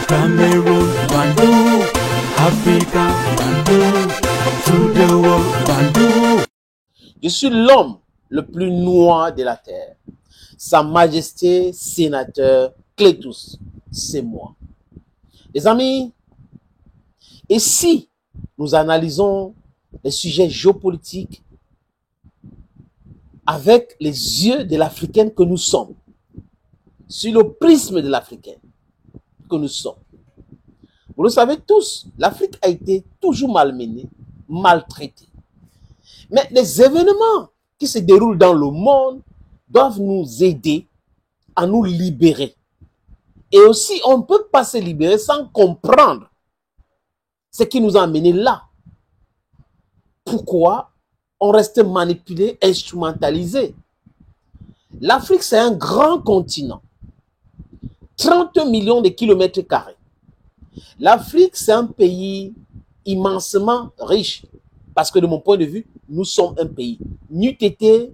Cameroon, Bandou, Africa, Bandou, to the world, Bandou. Je suis l'homme le plus noir de la terre. Sa Majesté sénateur Clétus, c'est moi. Les amis, et si nous analysons les sujets géopolitiques avec les yeux de l'Africaine que nous sommes, sur le prisme de l'Africaine que nous sommes. Vous le savez tous, l'Afrique a été toujours malmenée, maltraitée. Mais les événements qui se déroulent dans le monde doivent nous aider à nous libérer. Et aussi, on ne peut pas se libérer sans comprendre ce qui nous a amenés là. Pourquoi on reste manipulé, instrumentalisé? L'Afrique, c'est un grand continent. 30 millions de kilomètres carrés. L'Afrique, c'est un pays immensement riche. Parce que de mon point de vue, nous sommes un pays. N'eût été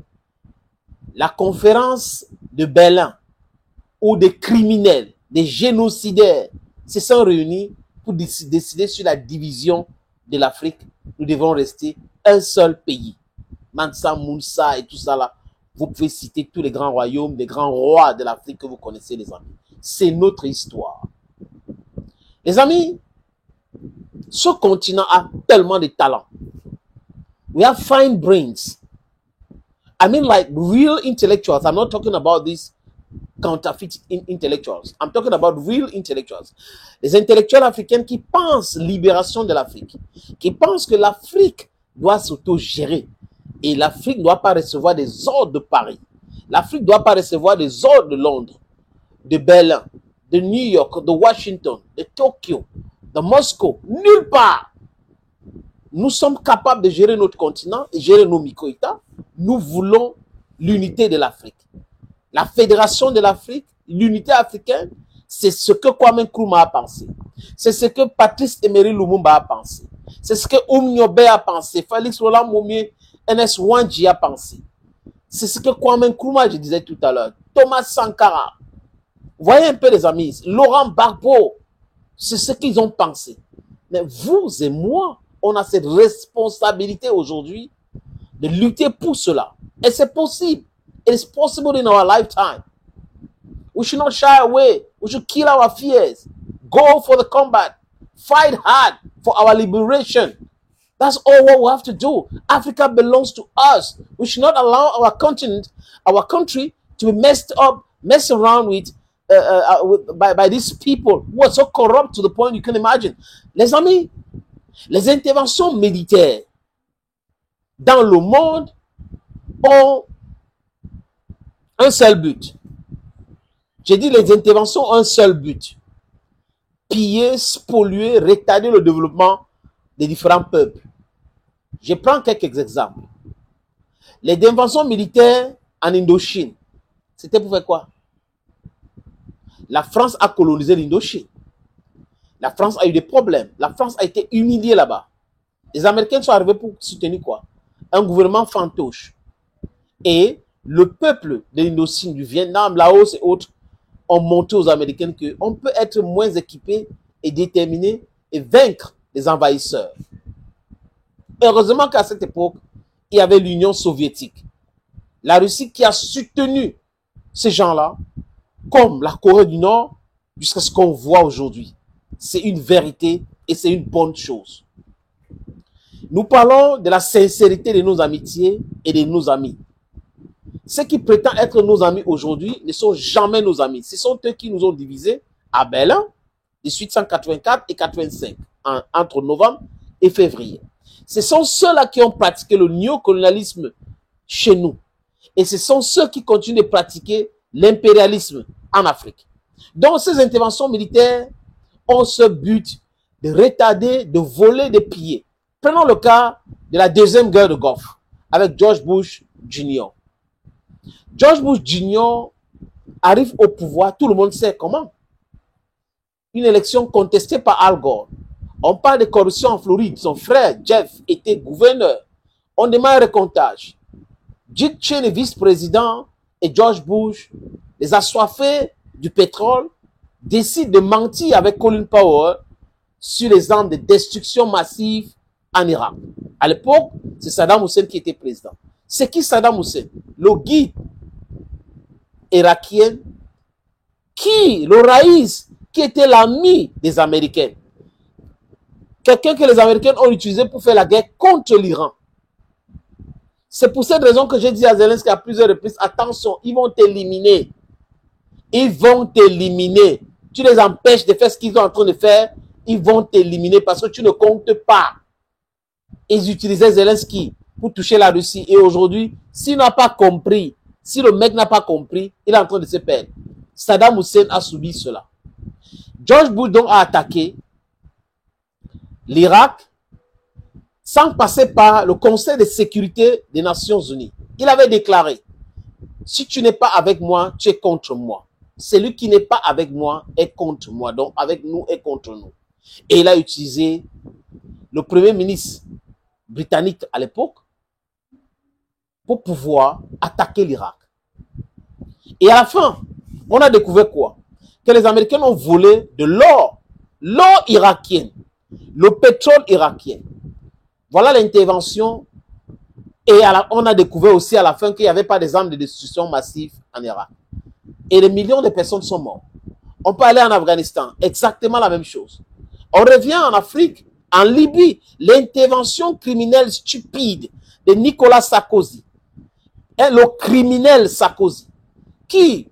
la conférence de Berlin où des criminels, des génocidaires se sont réunis pour décider sur la division de l'Afrique. Nous devons rester un seul pays. Mansa, Moussa et tout ça là. Vous pouvez citer tous les grands royaumes, les grands rois de l'Afrique que vous connaissez, les amis. C'est notre histoire. Les amis, ce continent a tellement de talents. We have fine brains. I mean, like real intellectuals. I'm not talking about these counterfeit intellectuals. I'm talking about real intellectuals. Les intellectuels africains qui pensent libération de l'Afrique, qui pensent que l'Afrique doit s'auto-gérer et l'Afrique ne doit pas recevoir des ordres de Paris. L'Afrique ne doit pas recevoir des ordres de Londres, de Berlin, de New York, de Washington, de Tokyo, de Moscou, nulle part. Nous sommes capables de gérer notre continent et gérer nos micro-États. Nous voulons l'unité de l'Afrique. La fédération de l'Afrique, l'unité africaine, c'est ce que Kwame Nkrumah a pensé. C'est ce que Patrice Emery Lumumba a pensé. C'est ce que Oumniobe a pensé. Félix Roland Momié, NS Wanji a pensé. C'est ce que Kwame Nkrumah, je disais tout à l'heure. Thomas Sankara. Voyez un peu les amis. Laurent Gbagbo. C'est ce qu'ils ont pensé. Mais vous et moi, on a cette responsabilité aujourd'hui de lutter pour cela. Et c'est possible. It is possible in our lifetime. We should not shy away. We should kill our fears. Go for the combat. Fight hard for our liberation. That's all what we have to do. Africa belongs to us. We should not allow our continent, our country to be messed around with, by these people who are so corrupt to the point you can imagine. Les amis, les interventions militaires dans le monde ont un seul but. J'ai dit les interventions ont un seul but. Piller, spolier, retarder le développement des différents peuples. Je prends quelques exemples. Les interventions militaires en Indochine, c'était pour faire quoi? La France a colonisé l'Indochine. La France a eu des problèmes. La France a été humiliée là-bas. Les Américains sont arrivés pour soutenir quoi? Un gouvernement fantoche. Et le peuple de l'Indochine, du Vietnam, Laos et autres, ont montré aux Américains qu'on peut être moins équipé et déterminé et vaincre les envahisseurs. Heureusement qu'à cette époque, il y avait l'Union soviétique. La Russie qui a soutenu ces gens-là, comme la Corée du Nord, jusqu'à ce qu'on voit aujourd'hui. C'est une vérité et c'est une bonne chose. Nous parlons de la sincérité de nos amitiés et de nos amis. Ceux qui prétendent être nos amis aujourd'hui ne sont jamais nos amis. Ce sont eux qui nous ont divisés à Berlin, 1884 et 85, entre novembre et février. Ce sont ceux-là qui ont pratiqué le néocolonialisme chez nous. Et ce sont ceux qui continuent de pratiquer l'impérialisme en Afrique. Donc, ces interventions militaires ont ce but de retarder, de voler, de piller. Prenons le cas de la deuxième guerre de Golfe avec George Bush Jr. George Bush Jr. arrive au pouvoir, tout le monde sait comment. Une élection contestée par Al Gore. On parle de corruption en Floride. Son frère, Jeff, était gouverneur. On demande un recomptage. Dick Cheney, vice-président, et George Bush, les assoiffés du pétrole, décide de mentir avec Colin Powell sur les armes de destruction massive en Irak. À l'époque, c'est Saddam Hussein qui était président. C'est qui Saddam Hussein? Le guide irakien qui, le Raïs, qui était l'ami des Américains. Quelqu'un que les Américains ont utilisé pour faire la guerre contre l'Iran. C'est pour cette raison que j'ai dit à Zelensky à plusieurs reprises, attention, ils vont t'éliminer. Ils vont t'éliminer. Tu les empêches de faire ce qu'ils sont en train de faire, ils vont t'éliminer parce que tu ne comptes pas. Ils utilisaient Zelensky pour toucher la Russie. Et aujourd'hui, s'il n'a pas compris, si le mec n'a pas compris, il est en train de se perdre. Saddam Hussein a subi cela. George Bush donc a attaqué l'Irak sans passer par le Conseil de sécurité des Nations Unies. Il avait déclaré, si tu n'es pas avec moi, tu es contre moi. Celui qui n'est pas avec moi est contre moi. Donc avec nous est contre nous. Et il a utilisé le premier ministre britannique à l'époque pour pouvoir attaquer l'Irak. Et à la fin, on a découvert quoi? Que les Américains ont volé de l'or, l'or irakien, le pétrole irakien. Voilà l'intervention. Et on a découvert aussi à la fin qu'il n'y avait pas des armes de destruction massive en Irak. Et des millions de personnes sont mortes. On peut aller en Afghanistan, exactement la même chose. On revient en Afrique, en Libye, l'intervention criminelle stupide de Nicolas Sarkozy. Et le criminel Sarkozy, qui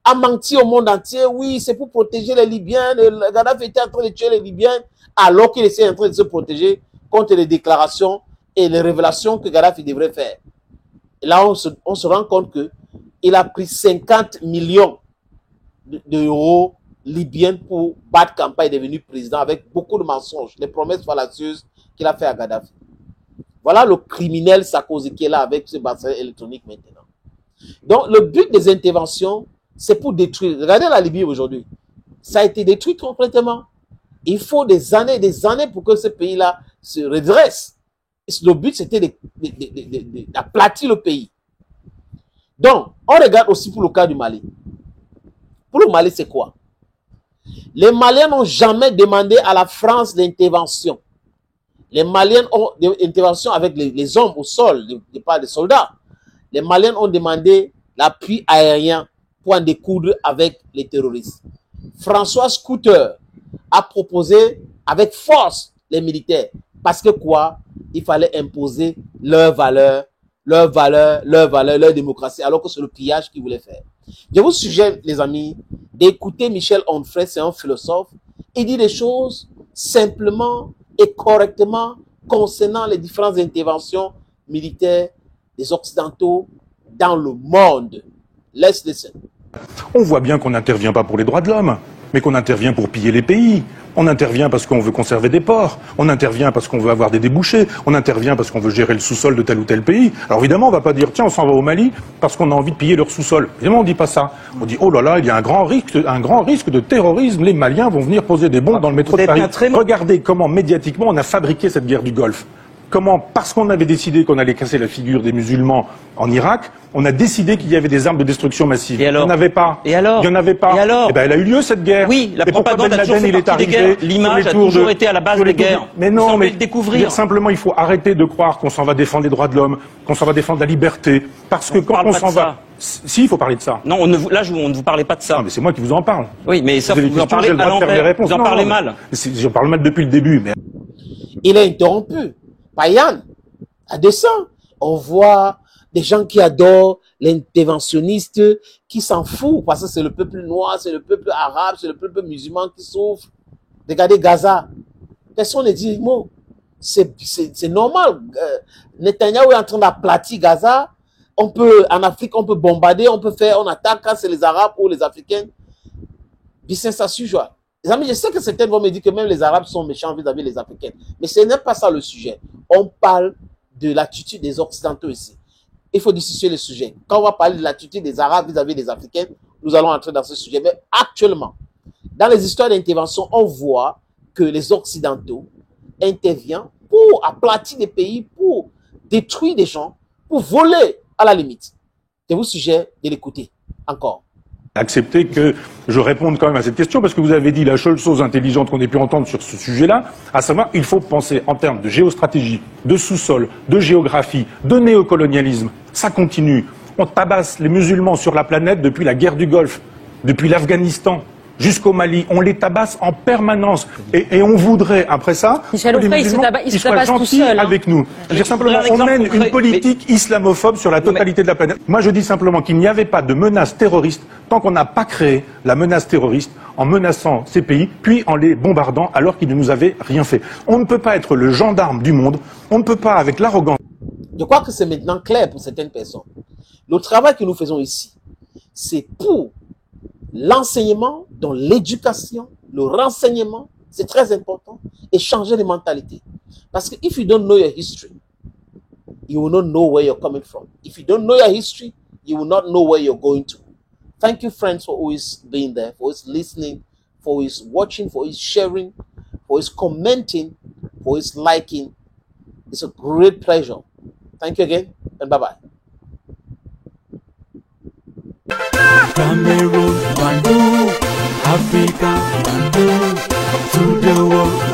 a menti au monde entier, oui, c'est pour protéger les Libyens, le Gaddafi était en train de tuer les Libyens, alors qu'il était en train de se protéger contre les déclarations et les révélations que Gaddafi devrait faire. Et là, on se rend compte qu'il a pris 50 millions d'euros libyens pour battre campagne et devenir président avec beaucoup de mensonges, des promesses fallacieuses qu'il a fait à Gaddafi. Voilà le criminel Sarkozy qui est là avec ce bracelet électronique maintenant. Donc, le but des interventions, c'est pour détruire. Regardez la Libye aujourd'hui. Ça a été détruit complètement. Il faut des années pour que ce pays-là se redresse. Et le but, c'était d'aplatir le pays. Donc, on regarde aussi pour le cas du Mali. Pour le Mali, c'est quoi? Les Maliens n'ont jamais demandé à la France d'intervention. Les Maliens ont des interventions avec les hommes au sol, pas des soldats. Les Maliens ont demandé l'appui aérien pour en découdre avec les terroristes. François Scooter a proposé avec force les militaires. Parce que quoi? Il fallait imposer leurs valeurs, leur démocratie, alors que c'est le pillage qu'ils voulaient faire. Je vous suggère, les amis, d'écouter Michel Onfray, c'est un philosophe. Il dit des choses simplement et correctement concernant les différentes interventions militaires des Occidentaux dans le monde. Let's listen. On voit bien qu'on n'intervient pas pour les droits de l'homme, mais qu'on intervient pour piller les pays. On intervient parce qu'on veut conserver des ports. On intervient parce qu'on veut avoir des débouchés. On intervient parce qu'on veut gérer le sous-sol de tel ou tel pays. Alors évidemment, on ne va pas dire, tiens, on s'en va au Mali parce qu'on a envie de piller leur sous-sol. Évidemment, on ne dit pas ça. On dit, oh là là, il y a un grand risque de terrorisme. Les Maliens vont venir poser des bombes dans le métro de Paris. Regardez comment, médiatiquement, on a fabriqué cette guerre du Golfe. Comment, parce qu'on avait décidé qu'on allait casser la figure des musulmans en Irak, on a décidé qu'il y avait des armes de destruction massive. Et alors? Il n'y en avait pas. Et alors? Il n'y en avait pas. Et alors? Eh ben, elle a eu lieu, cette guerre. Oui, la Et pourquoi propagande Ben a toujours Laden, fait il est partie des arrivé guerres. L'image sur les a tours toujours été à la base sur les des tours guerres. Mais Vous non, semblez mais le découvrir. simplement, il faut arrêter de croire qu'on s'en va défendre les droits de l'homme, qu'on s'en va défendre la liberté. Parce que On quand parle on pas s'en de va... ça. Si, il faut parler de ça. Non, on ne vous parlez pas de ça. Non, mais c'est moi qui vous en parle. Oui, mais ça, Vous avez vous des en questions, parlez j'ai le à droit de faire des l'envers. réponses. Vous en Non, parlez non, mal. Je parle mal depuis le début, mais... Il est interrompu. Payan, à dessein. On voit des gens qui adorent l'interventionniste, qui s'en foutent parce que c'est le peuple noir, c'est le peuple arabe, c'est le peuple musulman qui souffre. Regardez Gaza. Personne ne dit un mot. C'est normal. Netanyahu est en train d'aplatir Gaza. En Afrique, on peut bombarder, on attaque quand c'est les Arabes ou les Africains. Business as usual. Les amis, je sais que certains vont me dire que même les Arabes sont méchants vis-à-vis des Africains. Mais ce n'est pas ça le sujet. On parle de l'attitude des Occidentaux ici. Il faut dissocier le sujet. Quand on va parler de l'attitude des Arabes vis-à-vis des Africains, nous allons entrer dans ce sujet. Mais actuellement, dans les histoires d'intervention, on voit que les Occidentaux interviennent pour aplatir des pays, pour détruire des gens, pour voler à la limite. Je vous suggère de l'écouter encore. Acceptez que je réponde quand même à cette question, parce que vous avez dit la seule chose intelligente qu'on ait pu entendre sur ce sujet-là, à savoir, il faut penser en termes de géostratégie, de sous-sol, de géographie, de néocolonialisme. Ça continue. On tabasse les musulmans sur la planète depuis la guerre du Golfe, depuis l'Afghanistan, jusqu'au Mali. On les tabasse en permanence. Et on voudrait, après ça, Michel que les Onfray, musulmans il se soient tabasse tout gentils seul, hein. avec nous. Je veux dire simplement, un exemple on mène concret, une politique islamophobe sur la totalité de la planète. Moi, je dis simplement qu'il n'y avait pas de menace terroriste tant qu'on n'a pas créé la menace terroriste en menaçant ces pays, puis en les bombardant alors qu'ils ne nous avaient rien fait. On ne peut pas être le gendarme du monde, on ne peut pas, avec l'arrogance. Je crois que c'est maintenant clair pour certaines personnes. Le travail que nous faisons ici, c'est pour l'enseignement, dans l'éducation, le renseignement, c'est très important, et changer les mentalités. Parce que if you don't know your history, you will not know where you're coming from. If you don't know your history, you will not know where you're going to. Thank you, friends, for always being there, for always listening, for always watching, for always sharing, for always commenting, for always liking. It's a great pleasure. Thank you again, and bye-bye. Cameroon, Bandung, Africa, Bandung, to the world,